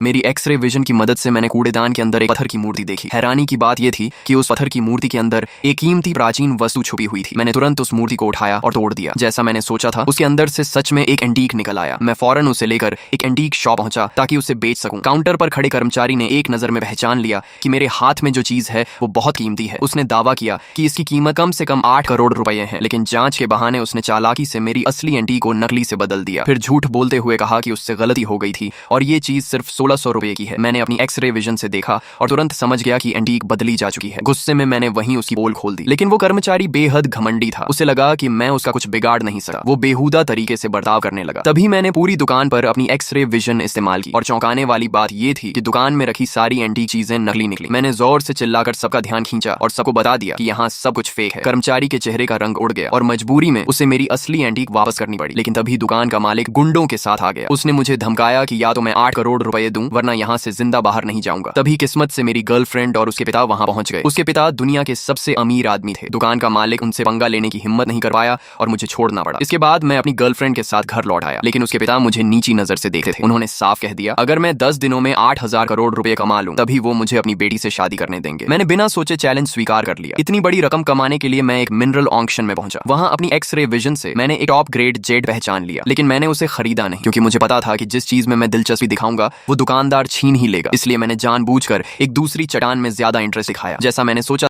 मेरी x ray vision की मदद से मैंने कूड़ेदान के अंदर एक पत्थर की मूर्ति देखी। हैरानी की बात यह थी कि उस पत्थर की मूर्ति के अंदर एक कीमती प्राचीन वस्तु छुपी हुई थी। मैंने तुरंत उस मूर्ति को उठाया और तोड़ दिया। जैसा मैंने सोचा था, उसके अंदर से सच में एक एंटीक निकल आया। मैं फौरन उसे लेकर एक एंटीक शॉप पहुंचा ताकि उसे बेच सकूं। काउंटर पर खड़े कर्मचारी ने एक नजर में पहचान लिया कि मेरे हाथ में जो चीज है वो बहुत कीमती है। उसने दावा किया कि इसकी कीमत कम से कम 8 करोड़ रुपए है, लेकिन जांच के बहाने उसने चालाकी से मेरी असली एंटीक को नकली से बदल दिया। फिर झूठ बोलते हुए कहा कि उससे गलती हो गई थी और ये चीज सिर्फ 1600 रुपए की है। मैंने अपनी एक्सरे विजन से देखा और तुरंत समझ गया कि एंटीक बदली जा चुकी है। गुस्से में मैंने वहीं उसकी पोल खोल दी, लेकिन वो कर्मचारी बेहद घमंडी था। उसे लगा कि मैं उसका कुछ बिगाड़ नहीं सका। वो बेहुदा तरीके से बर्ताव करने लगा। तभी मैंने पूरी दुकान पर अपनी एक्सरे विजन इस्तेमाल की और चौंकाने वाली बात यह थी कि दुकान में रखी सारी एंटीक चीजें नकली निकली। मैंने जोर से चिल्लाकर सबका ध्यान खींचा और सबको बता दिया कि यहाँ सब कुछ फेक है। कर्मचारी के चेहरे का रंग उड़ गया और मजबूरी में उसे मेरी असली एंटीक वापस करनी पड़ी। लेकिन तभी दुकान का मालिक गुंडों के साथ आ गया। उसने मुझे धमकाया कि या तो मैं 8 करोड़ रुपए दूं वरना यहाँ से जिंदा बाहर नहीं जाऊंगा। तभी किस्मत से मेरी गर्लफ्रेंड और उसके पिता वहां पहुंच गए। उसके पिता दुनिया के सबसे अमीर आदमी थे। दुकान का मालिक उनसे पंगा लेने की हिम्मत नहीं कर पाया और मुझे छोड़ना पड़ा। इसके बाद मैं अपनी गर्लफ्रेंड के साथ घर लौट आया, लेकिन उसके पिता मुझे नीची नजर से देखते थे। उन्होंने साफ कह दिया, अगर मैं 10 दिनों में 8,000 करोड़ रुपए कमा लूं तभी वो मुझे अपनी बेटी से शादी करने देंगे। मैंने बिना सोचे चैलेंज स्वीकार कर लिया। इतनी बड़ी रकम कमाने के लिए मैं एक मिनरल ऑक्शन में पहुंचा। वहां अपनी एक्सरे विजन से मैंने एक टॉप ग्रेड जेट पहचान लिया, लेकिन मैंने उसे खरीदा नहीं, क्योंकि मुझे पता था कि जिस चीज में मैं दिलचस्पी दिखाऊंगा वो दुकानदार छीन ही लेगा। इसलिए मैंने जानबूझकर एक दूसरी चट्टान में ज्यादा इंटरेस्ट दिखाया। जैसा मैंने सोचा